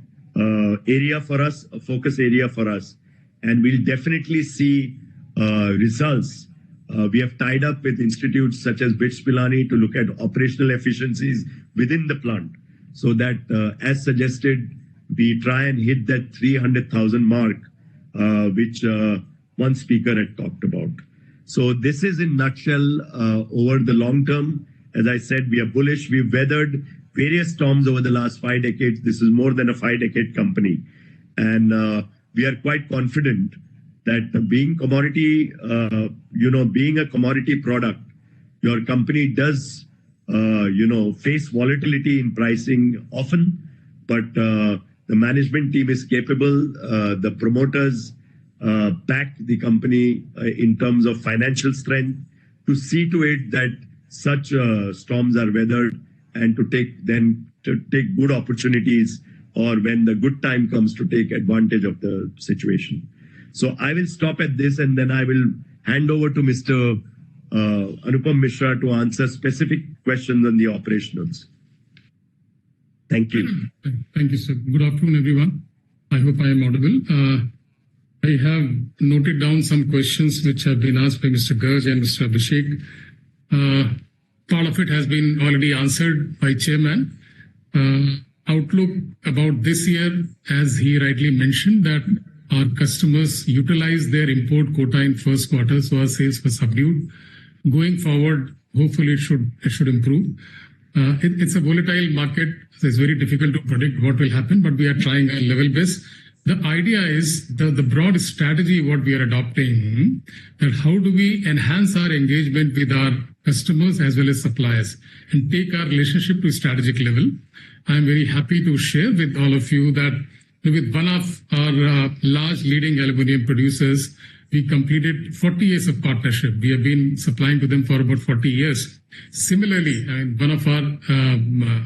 S3: area for us, a focus area for us. And we'll definitely see results. We have tied up with institutes such as BITS Pilani to look at operational efficiencies within the plant, so that, as suggested, we try and hit that 300,000 mark, which one speaker had talked about. So this is in a nutshell over the long term. As I said, we are bullish. We've weathered various storms over the last 5 decades. This is more than a 5-decade company. And we are quite confident that being commodity, being a commodity product, your company does, face volatility in pricing often, but the management team is capable. The promoters back the company in terms of financial strength to see to it that such storms are weathered, and to take good opportunities, or when the good time comes, to take advantage of the situation. So I will stop at this, and then I will hand over to Mr. Anupam Mishra to answer specific questions on the operationals. Thank you.
S9: Thank you, sir. Good afternoon, everyone. I hope I am audible. I have noted down some questions which have been asked by Mr. Garg and Mr. Abhishek. Part of it has been already answered by Chairman. Outlook about this year, as he rightly mentioned, that our customers utilize their import quota in first quarter, so our sales were subdued. Going forward, hopefully it should improve. It's a volatile market, so it's very difficult to predict what will happen, but we are trying our level best. The idea is the broad strategy what we are adopting, that how do we enhance our engagement with our customers as well as suppliers and take our relationship to strategic level. I'm very happy to share with all of you that with one of our large leading aluminum producers, we completed 40 years of partnership. We have been supplying to them for about 40 years. Similarly, one of our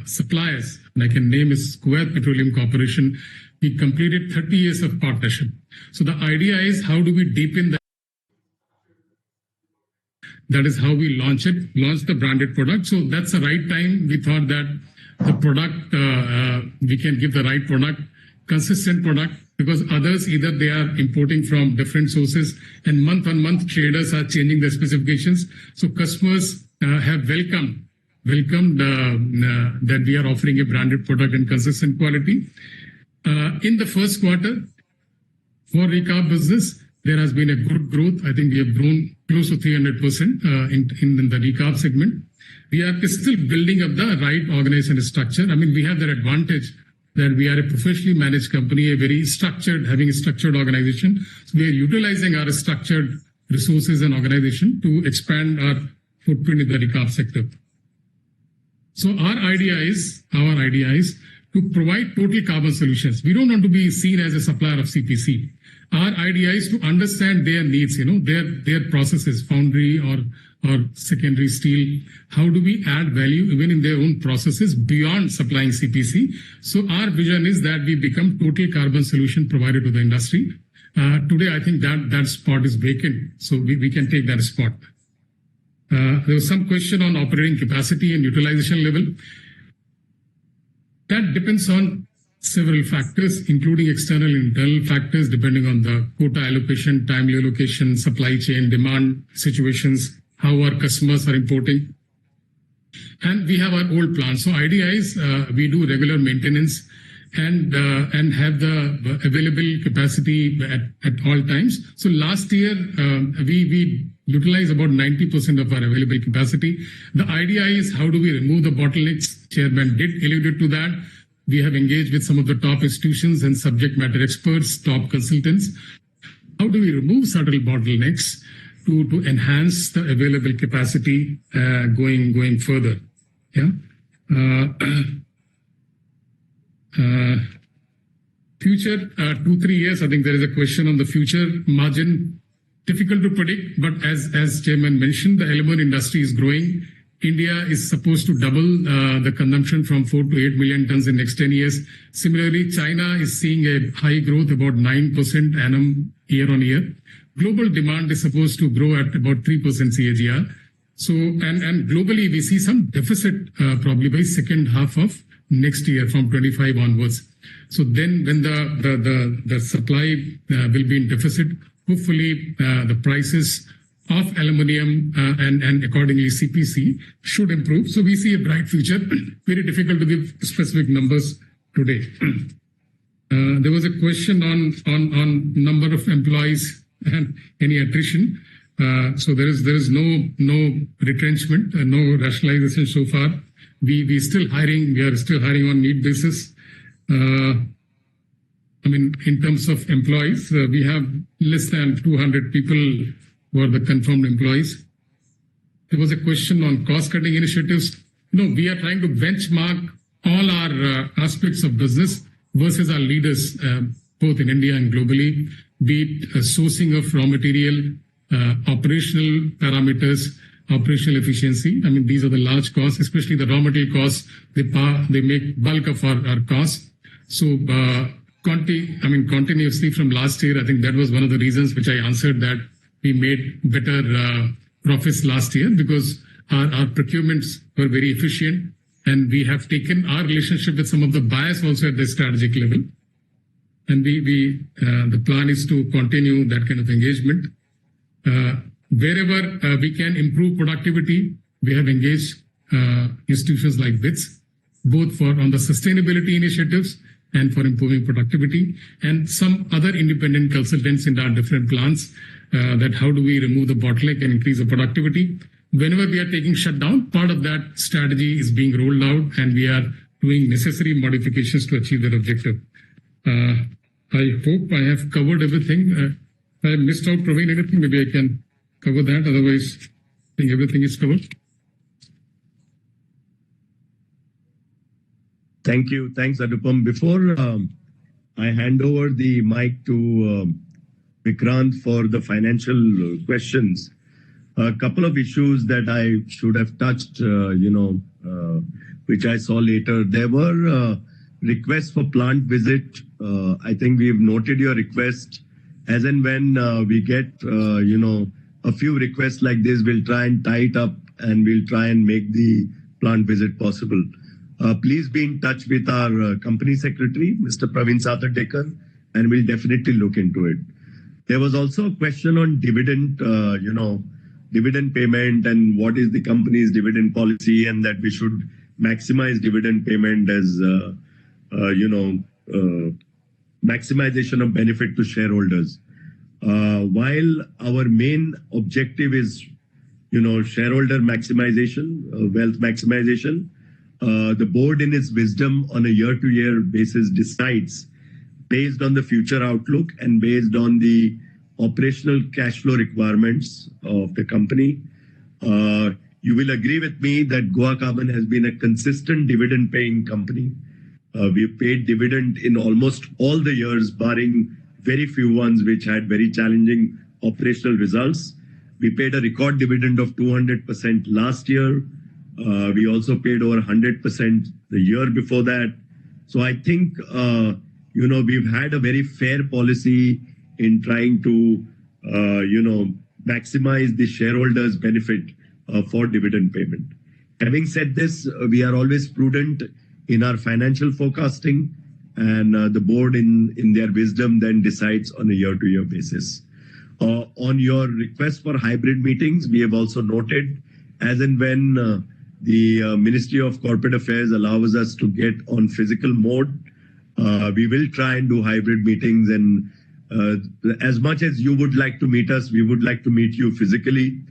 S9: suppliers, and I can name is Kuwait Petroleum Corporation, we completed 30 years of partnership. So the idea is how do we deepen That is how we launch the branded product. So that's the right time. We thought that the product, we can give the right product, consistent product, because others, either they are importing from different sources and month on month traders are changing the specifications. So customers have welcomed that we are offering a branded product and consistent quality. In the first quarter, for recap business, there has been a good growth. I think we have grown close to 300% in the recap segment. We are still building up the right organization structure. I mean, we have that advantage that we are a professionally managed company, having a structured organization. So we are utilizing our structured resources and organization to expand our footprint in the recap sector. So our idea is to provide total carbon solutions. We don't want to be seen as a supplier of CPC. Our idea is to understand their needs, their processes, foundry or secondary steel. How do we add value even in their own processes beyond supplying CPC? So our vision is that we become total carbon solution provider to the industry. Today, I think that spot is vacant, so we can take that spot. There was some question on operating capacity and utilization level. That depends on several factors, including external and internal factors, depending on the quota allocation, timely allocation, supply chain, demand situations, how our customers are importing. And we have our old plans. So idea is we do regular maintenance and have the available capacity at all times. So last year, we utilized about 90% of our available capacity. The idea is how do we remove the bottlenecks? Chairman did allude to that. We have engaged with some of the top institutions and subject matter experts, top consultants. How do we remove certain bottlenecks to enhance the available capacity going further? Yeah. Future 2-3 years. I think there is a question on the future margin. Difficult to predict, but as Chairman mentioned, the aluminum industry is growing. India is supposed to double the consumption from 4 to 8 million tons in next 10 years. Similarly, China is seeing a high growth, about 9% annum year on year. Global demand is supposed to grow at about 3% CAGR. So, and globally, we see some deficit probably by second half of next year from 25 onwards. So then when the supply will be in deficit, hopefully the prices of aluminium and accordingly CPC should improve. So we see a bright future. Very difficult to give specific numbers today. There was a question on number of employees and any attrition. So there is no retrenchment, no rationalization so far. We still hiring. We are still hiring on need basis. I mean, in terms of employees, we have less than 200 people who are the confirmed employees. There was a question on cost-cutting initiatives. We are trying to benchmark all our aspects of business versus our leaders, both in India and globally, be it sourcing of raw material, operational parameters, operational efficiency. I mean, these are the large costs, especially the raw material costs. They make bulk of our costs. So, continuously from last year, I think that was one of the reasons which I answered that we made better profits last year because our procurements were very efficient and we have taken our relationship with some of the buyers also at the strategic level. And the plan is to continue that kind of engagement. Wherever we can improve productivity, we have engaged institutions like BITS, both on the sustainability initiatives and for improving productivity, and some other independent consultants in our different plants that how do we remove the bottleneck and increase the productivity. Whenever we are taking shutdown, part of that strategy is being rolled out and we are doing necessary modifications to achieve that objective. I hope I have covered everything. If I missed out, Praveen, anything, maybe I can cover that. Otherwise, I think everything is covered.
S3: Thank you. Thanks, Anupam. Before I hand over the mic to Vikrant for the financial questions, a couple of issues that I should have touched, which I saw later. There were requests for plant visit. I think we've noted your request as and when we get, a few requests like this, we'll try and tie it up and we'll try and make the plant visit possible. Please be in touch with our company secretary, Mr. Praveen Satardekar, and we'll definitely look into it. There was also a question on dividend, dividend payment and what is the company's dividend policy, and that we should maximize dividend payment as, maximization of benefit to shareholders. While our main objective is, shareholder maximization, wealth maximization, the board in its wisdom on a year-to-year basis decides based on the future outlook and based on the operational cash flow requirements of the company. You will agree with me that Goa Carbon has been a consistent dividend paying company. We've paid dividend in almost all the years, barring very few ones which had very challenging operational results. We paid a record dividend of 200% last year. We also paid over 100% the year before that. So I think, we've had a very fair policy in trying to, maximize the shareholders' benefit for dividend payment. Having said this, we are always prudent in our financial forecasting, and the board in their wisdom then decides on a year-to-year basis. On your request for hybrid meetings, we have also noted, as and when the Ministry of Corporate Affairs allows us to get on physical mode, we will try and do hybrid meetings. And as much as you would like to meet us, we would like to meet you physically.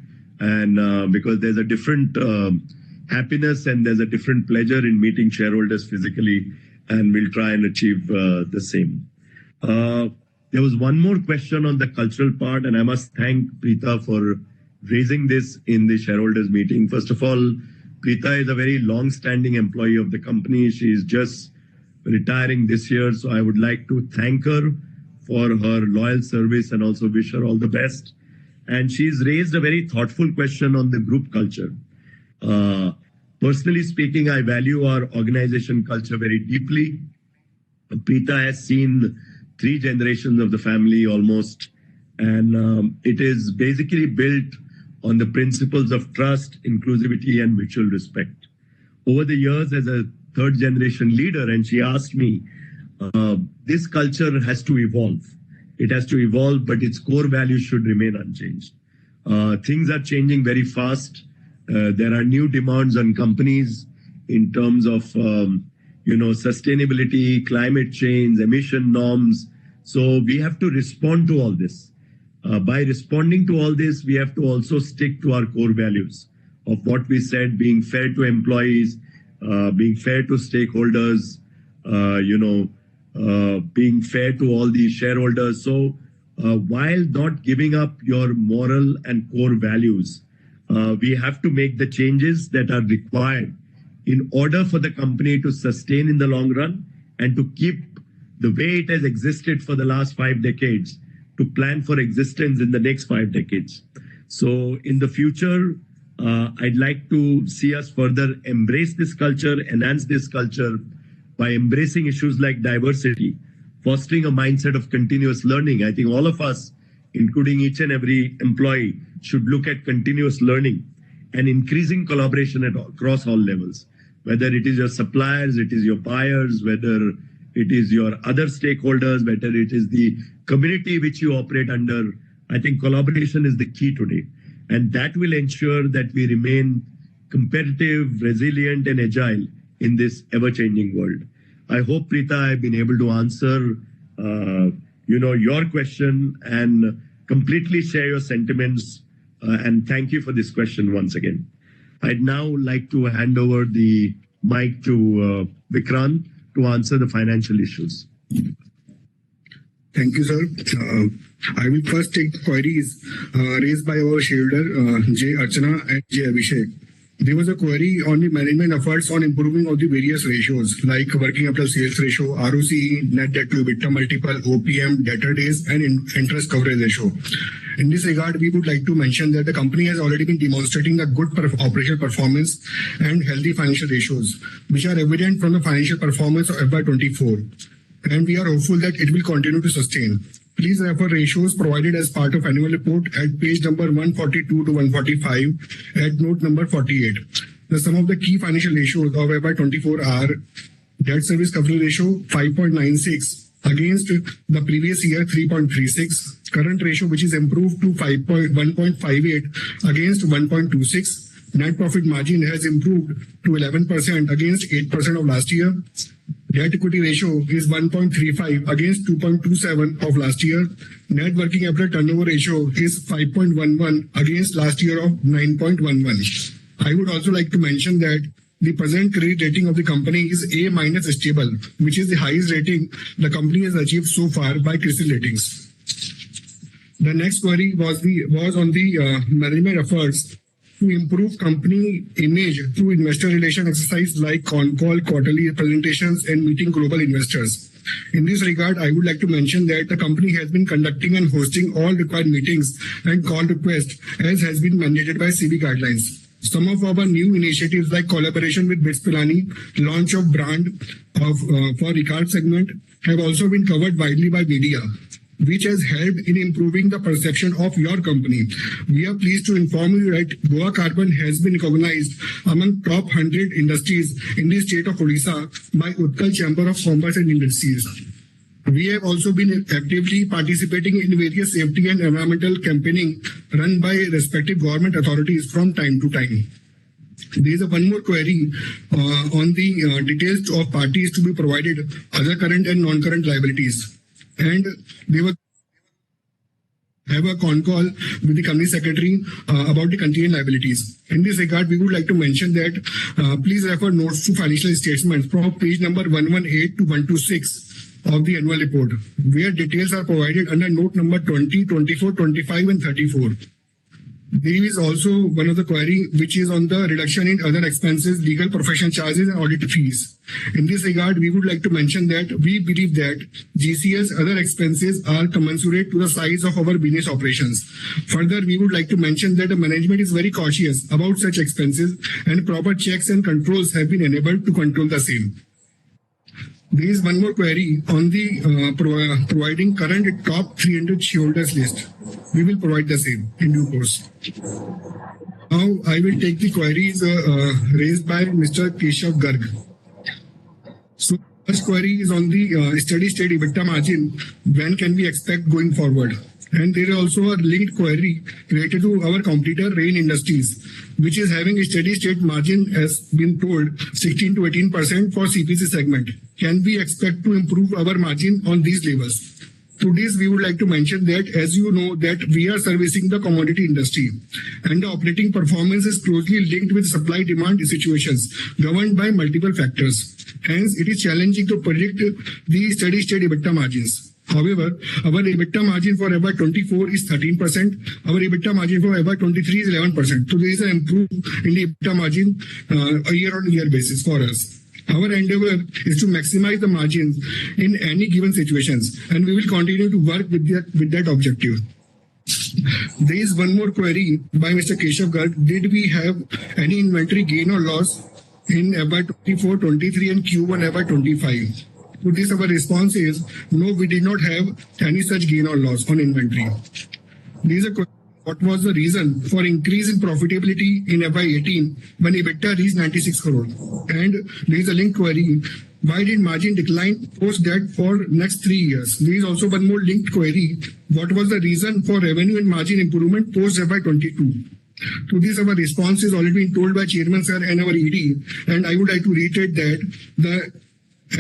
S3: And because there's a different happiness and there's a different pleasure in meeting shareholders physically, and we'll try and achieve the same. There was one more question on the cultural part, and I must thank Preeta for raising this in the shareholders meeting. First of all, Preeta is a very long-standing employee of the company. She is just retiring this year, so I would like to thank her for her loyal service and also wish her all the best. And she's raised a very thoughtful question on the group culture. Personally speaking, I value our organization culture very deeply. Preeta has seen 3 generations of the family almost, and it is basically built on the principles of trust, inclusivity, and mutual respect. Over the years, as a 3rd generation leader, and she asked me, this culture has to evolve. It has to evolve, but its core values should remain unchanged. Things are changing very fast. There are new demands on companies in terms of, sustainability, climate change, emission norms. So we have to respond to all this. By responding to all this, we have to also stick to our core values of what we said, being fair to employees, being fair to stakeholders, being fair to all the shareholders. So while not giving up your moral and core values, we have to make the changes that are required in order for the company to sustain in the long run and to keep the way it has existed for the last 5 decades, to plan for existence in the next 5 decades. So in the future, I'd like to see us further embrace this culture, enhance this culture by embracing issues like diversity, fostering a mindset of continuous learning. I think all of us, including each and every employee, should look at continuous learning and increasing collaboration across all levels, whether it is your suppliers, it is your buyers, whether it is your other stakeholders, whether it is the community which you operate under. I think collaboration is the key today. And that will ensure that we remain competitive, resilient, and agile in this ever-changing world. I hope, Preeta, I've been able to answer, your question and completely share your sentiments. And thank you for this question once again. I'd now like to hand over the mic to Vikrant to answer the financial issues.
S10: Thank you, sir. I will first take the queries raised by our shareholder, J. Archana and J. Abhishek. There was a query on the management efforts on improving of the various ratios like working capital sales ratio, ROCE, net debt to EBITDA multiple, OPM, debtor days, and interest coverage ratio. In this regard, we would like to mention that the company has already been demonstrating a good operational performance and healthy financial ratios, which are evident from the financial performance of FY24. And we are hopeful that it will continue to sustain. Please refer ratios provided as part of annual report at page number 142 to 145 at note number 48. The sum of the key financial ratios of FY24 are debt service coverage ratio 5.96 against the previous year 3.36, current ratio which is improved to 1.58 against 1.26. Net profit margin has improved to 11% against 8% of last year. Debt equity ratio is 1.35 against 2.27 of last year. Net working capital turnover ratio is 5.11 against last year of 9.11. I would also like to mention that the present credit rating of the company is A- stable, which is the highest rating the company has achieved so far by CRISIL ratings. The next query was on the management efforts to improve company image through investor relation exercise like con call, quarterly presentations, and meeting global investors. In this regard, I would like to mention that the company has been conducting and hosting all required meetings and call requests as has been mandated by CB guidelines. Some of our new initiatives like collaboration with Bits Pilani, launch of brand for Ricard segment have also been covered widely by media, which has helped in improving the perception of your company. We are pleased to inform you that Goa Carbon has been recognized among top 100 industries in the state of Odisha by Utkal Chamber of Commerce and Industries. We have also been actively participating in various safety and environmental campaigning run by respective government authorities from time to time. There is one more query on the details of parties to be provided, other current and non-current liabilities. And they will have a con call with the company secretary about the contingent liabilities. In this regard, we would like to mention that please refer notes to financial statements from page number 118 to 126 of the annual report, where details are provided under note number 20, 24, 25, and 34. There is also one of the query which is on the reduction in other expenses, legal professional charges, and audit fees. In this regard, we would like to mention that we believe that GCS other expenses are commensurate to the size of our business operations. Further, we would like to mention that the management is very cautious about such expenses and proper checks and controls have been enabled to control the same. There is one more query on the providing current top 300 shareholders list. We will provide the same in due course. Now I will take the queries raised by Mr. Keshav Garg. So first query is on the steady state EBITDA margin. When can we expect going forward? And there is also a linked query related to our competitor Rain Industries, which is having a steady state margin as been told 16 to 18% for CPC segment. Can we expect to improve our margin on these levels? To this, we would like to mention that, as you know, that we are servicing the commodity industry and the operating performance is closely linked with supply-demand situations governed by multiple factors. Hence, it is challenging to predict the steady-state EBITDA margins. However, our EBITDA margin for FY24 is 13%. Our EBITDA margin for FY23 is 11%. So there is an improvement in the EBITDA margin a year-on-year basis for us. Our endeavor is to maximize the margins in any given situations, and we will continue to work with that objective. There is one more query by Mr. Keshav Garg. Did we have any inventory gain or loss in FY24, 23, and Q1 FY25? To this, our response is no, we did not have any such gain or loss on inventory. There is a question. What was the reason for increase in profitability in FY18 when EBITDA reached 96 crore? And there is a linked query. Why did margin decline post that for next 3 years? There is also one more linked query. What was the reason for revenue and margin improvement post FY22? To this, our response is already been told by Chairman Sir and our ED. And I would like to reiterate that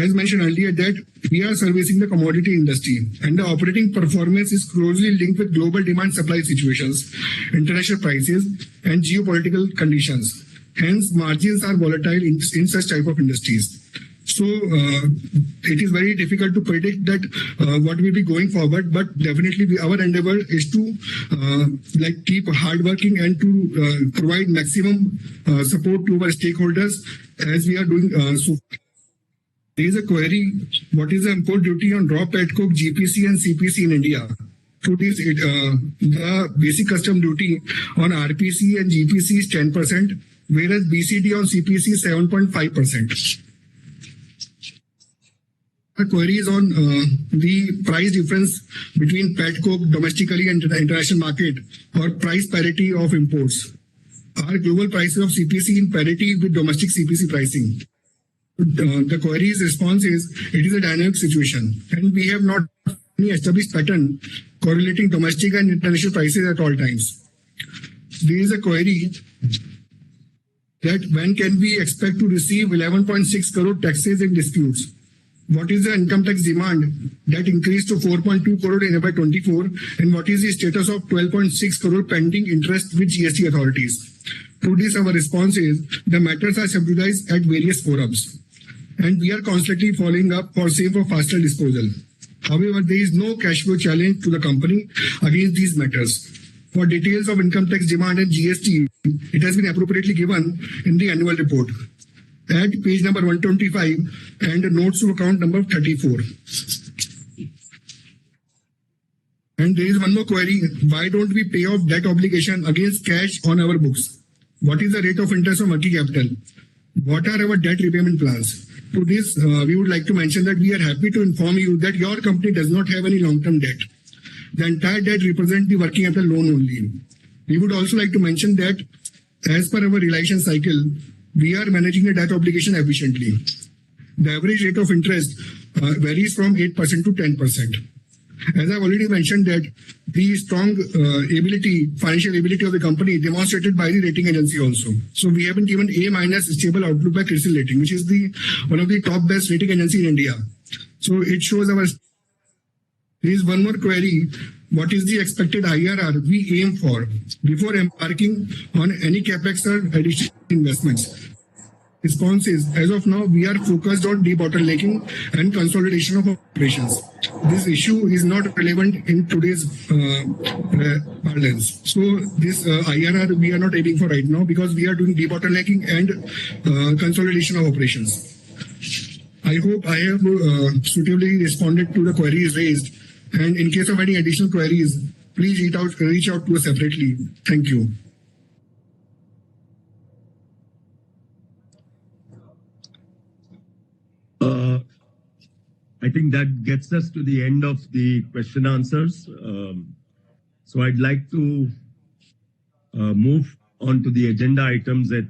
S10: as mentioned earlier, that we are servicing the commodity industry and the operating performance is closely linked with global demand supply situations, international prices, and geopolitical conditions. Hence, margins are volatile in such type of industries. So it is very difficult to predict that what will be going forward, but definitely our endeavor is to keep hardworking and to provide maximum support to our stakeholders as we are doing so. There is a query, what is the import duty on raw pet coke, GPC and CPC in India? To this, the basic custom duty on RPC and GPC is 10%, whereas BCD on CPC is 7.5%. The query is on the price difference between pet coke domestically and the international market, or price parity of imports. Are global prices of CPC in parity with domestic CPC pricing? The query's response is, it is a dynamic situation and we have not any established pattern correlating domestic and international prices at all times. There is a query that when can we expect to receive 11.6 crore taxes in disputes? What is the income tax demand that increased to 4.2 crore in FY24, and what is the status of 12.6 crore pending interest with GST authorities? To this, our response is the matters are subjudiced at various forums, and we are constantly following up for faster disposal. However, there is no cash flow challenge to the company against these matters. For details of income tax demand and GST, it has been appropriately given in the annual report at page number 125 and notes to account number 34. And there is one more query. Why don't we pay off debt obligation against cash on our books? What is the rate of interest on working capital? What are our debt repayment plans? To this, we would like to mention that we are happy to inform you that your company does not have any long-term debt. The entire debt represents the working capital loan only. We would also like to mention that as per our realization cycle, we are managing the debt obligation efficiently. The average rate of interest varies from 8% to 10%. As I've already mentioned that the strong financial ability of the company demonstrated by the rating agency also. So we have been given A- stable outlook by CRISIL Rating, which is one of the top best rating agency in India. So it shows our. There is one more query. What is the expected IRR we aim for before embarking on any capex or additional investments? Response is, as of now, we are focused on debottlenecking and consolidation of operations. This issue is not relevant in today's parlance. So this IRR we are not aiming for right now because we are doing debottlenecking and consolidation of operations. I hope I have suitably responded to the queries raised. And in case of any additional queries, please reach out to us separately. Thank you.
S3: I think that gets us to the end of the question answers. So I'd like to move on to the agenda items at